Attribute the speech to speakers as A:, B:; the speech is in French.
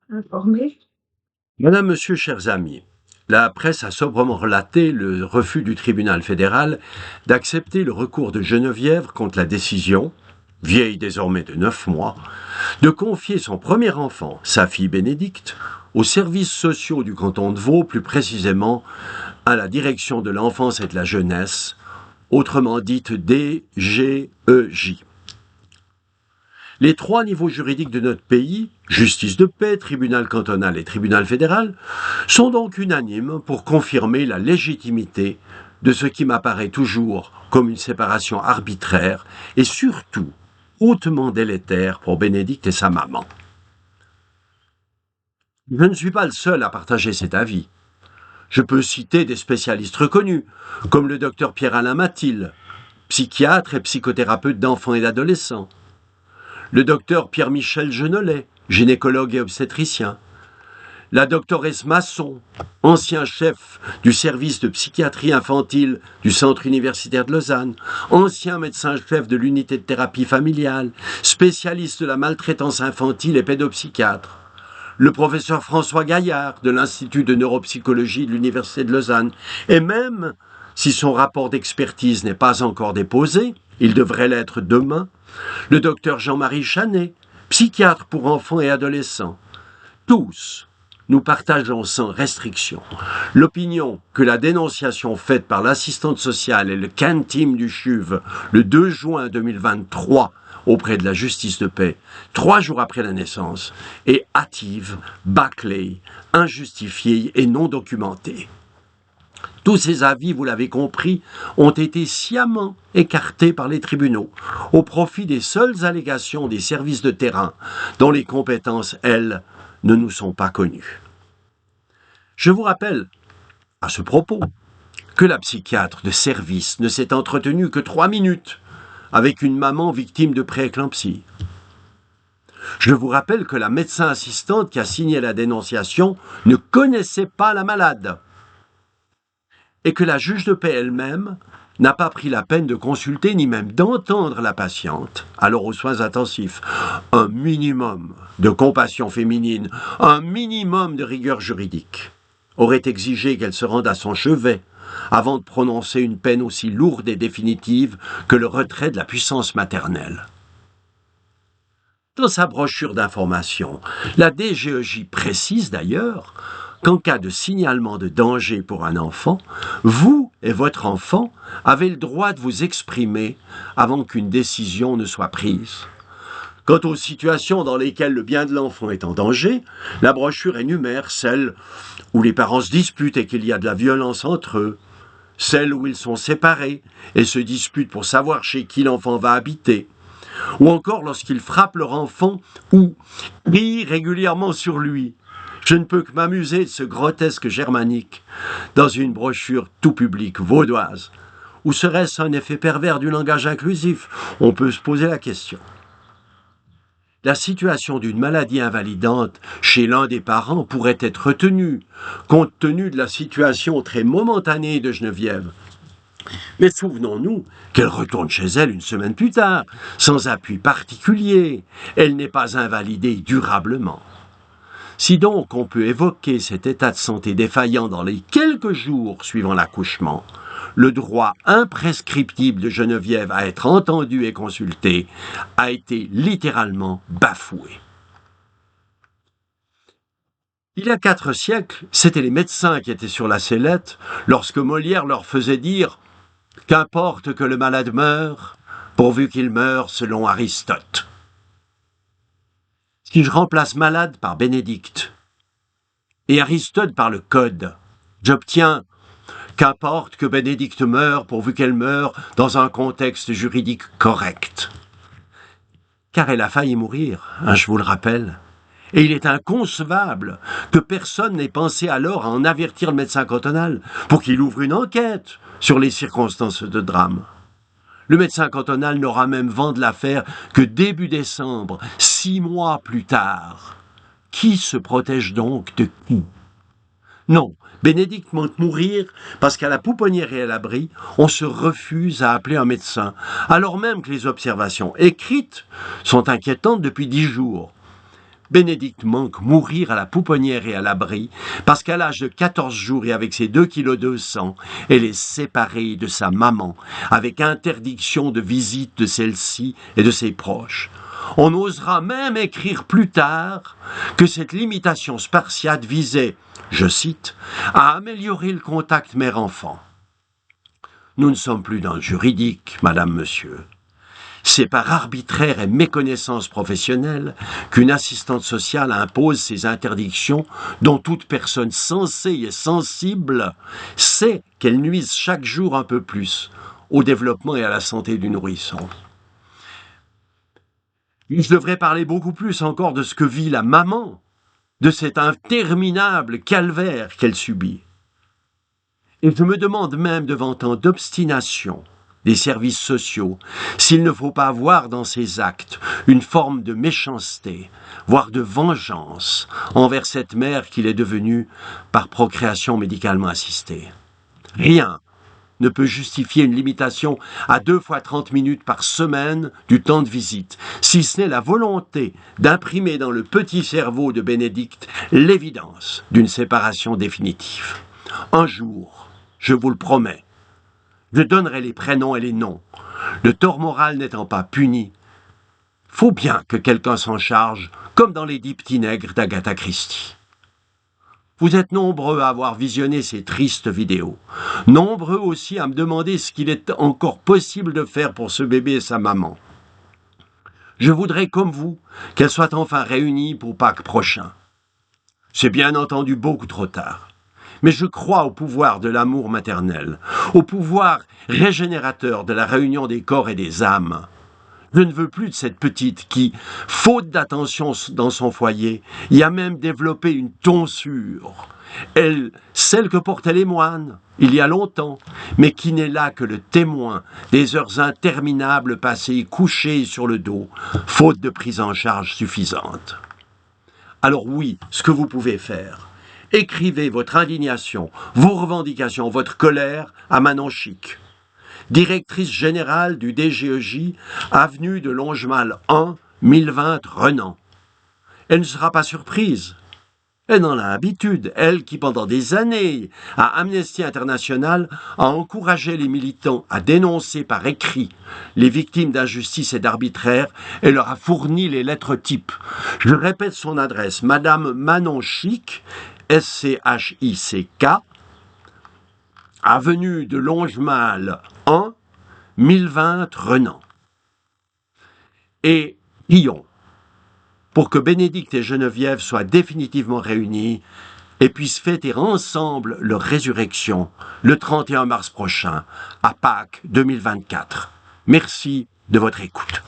A: Informé.
B: Madame, Monsieur, chers amis, la presse a sobrement relaté le refus du tribunal fédéral d'accepter le recours de Geneviève contre la décision, vieille désormais de 9 mois, de confier son premier enfant, sa fille Bénédicte, aux services sociaux du canton de Vaud, plus précisément à la direction de l'enfance et de la jeunesse, autrement dite DGEJ. Les trois niveaux juridiques de notre pays, justice de paix, tribunal cantonal et tribunal fédéral, sont donc unanimes pour confirmer la légitimité de ce qui m'apparaît toujours comme une séparation arbitraire et surtout hautement délétère pour Bénédicte et sa maman. Je ne suis pas le seul à partager cet avis. Je peux citer des spécialistes reconnus, comme le docteur Pierre-Alain Mathil, psychiatre et psychothérapeute d'enfants et d'adolescents, le docteur Pierre-Michel Genollet, gynécologue et obstétricien, la doctoresse Masson, ancien chef du service de psychiatrie infantile du Centre universitaire de Lausanne, ancien médecin-chef de l'unité de thérapie familiale, spécialiste de la maltraitance infantile et pédopsychiatre, le professeur François Gaillard de l'Institut de neuropsychologie de l'Université de Lausanne, et même, si son rapport d'expertise n'est pas encore déposé, il devrait l'être demain, le docteur Jean-Marie Chanet, psychiatre pour enfants et adolescents. Tous, nous partageons sans restriction l'opinion que la dénonciation faite par l'assistante sociale et le CAN-Team du CHUV le 2 juin 2023 auprès de la justice de paix, 3 jours après la naissance, est hâtive, bâclée, injustifiée et non documentée. Tous ces avis, vous l'avez compris, ont été sciemment écartés par les tribunaux, au profit des seules allégations des services de terrain, dont les compétences, elles, ne nous sont pas connues. Je vous rappelle, à ce propos, que la psychiatre de service ne s'est entretenue que 3 minutes avec une maman victime de prééclampsie. Je vous rappelle que la médecin assistante qui a signé la dénonciation ne connaissait pas la malade et que la juge de paix elle-même n'a pas pris la peine de consulter ni même d'entendre la patiente, alors aux soins intensifs. Un minimum de compassion féminine, un minimum de rigueur juridique aurait exigé qu'elle se rende à son chevet avant de prononcer une peine aussi lourde et définitive que le retrait de la puissance maternelle. Dans sa brochure d'information, la DGEJ précise d'ailleurs qu'en cas de signalement de danger pour un enfant, vous et votre enfant avez le droit de vous exprimer avant qu'une décision ne soit prise. Quant aux situations dans lesquelles le bien de l'enfant est en danger, la brochure énumère celles où les parents se disputent et qu'il y a de la violence entre eux, celles où ils sont séparés et se disputent pour savoir chez qui l'enfant va habiter, ou encore lorsqu'ils frappent leur enfant ou rient régulièrement sur lui. Je ne peux que m'amuser de ce grotesque germanique dans une brochure tout public vaudoise. Ou serait-ce un effet pervers du langage inclusif? On peut se poser la question. La situation d'une maladie invalidante chez l'un des parents pourrait être retenue, compte tenu de la situation très momentanée de Geneviève. Mais souvenons-nous qu'elle retourne chez elle une semaine plus tard, sans appui particulier. Elle n'est pas invalidée durablement. Si donc on peut évoquer cet état de santé défaillant dans les quelques jours suivant l'accouchement, le droit imprescriptible de Geneviève à être entendue et consultée a été littéralement bafoué. Il y a 4 siècles, c'étaient les médecins qui étaient sur la sellette lorsque Molière leur faisait dire « Qu'importe que le malade meure, pourvu qu'il meure selon Aristote ». Si je remplace malade par Bénédicte et Aristote par le Code, j'obtiens qu'importe que Bénédicte meure pourvu qu'elle meure dans un contexte juridique correct. Car elle a failli mourir, je vous le rappelle. Et il est inconcevable que personne n'ait pensé alors à en avertir le médecin cantonal pour qu'il ouvre une enquête sur les circonstances de drame. Le médecin cantonal n'aura même vent de l'affaire que début décembre, 6 mois plus tard. Qui se protège donc de qui? Non, Bénédicte monte mourir parce qu'à la pouponnière et à l'abri, on se refuse à appeler un médecin, alors même que les observations écrites sont inquiétantes depuis 10 jours. Bénédicte manque mourir à la pouponnière et à l'abri, parce qu'à l'âge de 14 jours et avec ses 2,2 kg, elle est séparée de sa maman, avec interdiction de visite de celle-ci et de ses proches. On osera même écrire plus tard que cette limitation spartiate visait, je cite, à améliorer le contact mère-enfant. Nous ne sommes plus dans le juridique, madame, monsieur. C'est par arbitraire et méconnaissance professionnelle qu'une assistante sociale impose ces interdictions dont toute personne sensée et sensible sait qu'elles nuisent chaque jour un peu plus au développement et à la santé du nourrisson. Je devrais parler beaucoup plus encore de ce que vit la maman, de cet interminable calvaire qu'elle subit. Et je me demande même devant tant d'obstination des services sociaux, s'il ne faut pas voir dans ces actes une forme de méchanceté, voire de vengeance envers cette mère qu'il est devenue par procréation médicalement assistée. Rien ne peut justifier une limitation à 2 fois 30 minutes par semaine du temps de visite, si ce n'est la volonté d'imprimer dans le petit cerveau de Bénédicte l'évidence d'une séparation définitive. Un jour, je vous le promets, je donnerai les prénoms et les noms. Le tort moral n'étant pas puni, faut bien que quelqu'un s'en charge, comme dans les 10 petits nègres d'Agatha Christie. Vous êtes nombreux à avoir visionné ces tristes vidéos. Nombreux aussi à me demander ce qu'il est encore possible de faire pour ce bébé et sa maman. Je voudrais, comme vous, qu'elles soient enfin réunies pour Pâques prochain. C'est bien entendu beaucoup trop tard. Mais je crois au pouvoir de l'amour maternel, au pouvoir régénérateur de la réunion des corps et des âmes. Je ne veux plus de cette petite qui, faute d'attention dans son foyer, y a même développé une tonsure. Celle que portaient les moines, il y a longtemps, mais qui n'est là que le témoin des heures interminables passées couchées sur le dos, faute de prise en charge suffisante. Alors oui, ce que vous pouvez faire, écrivez votre indignation, vos revendications, votre colère à Manon Chic, directrice générale du DGEJ, avenue de Longemal 1, 1020 Renan. Elle ne sera pas surprise. Elle en a l'habitude, elle qui pendant des années, à Amnesty International, a encouragé les militants à dénoncer par écrit les victimes d'injustice et d'arbitraire et leur a fourni les lettres types. Je répète son adresse, Madame Manon Chic, SCHICK, avenue de Longemal 1, 1020 Renan. Et prions pour que Bénédicte et Geneviève soient définitivement réunies et puissent fêter ensemble leur résurrection le 31 mars prochain, à Pâques 2024. Merci de votre écoute.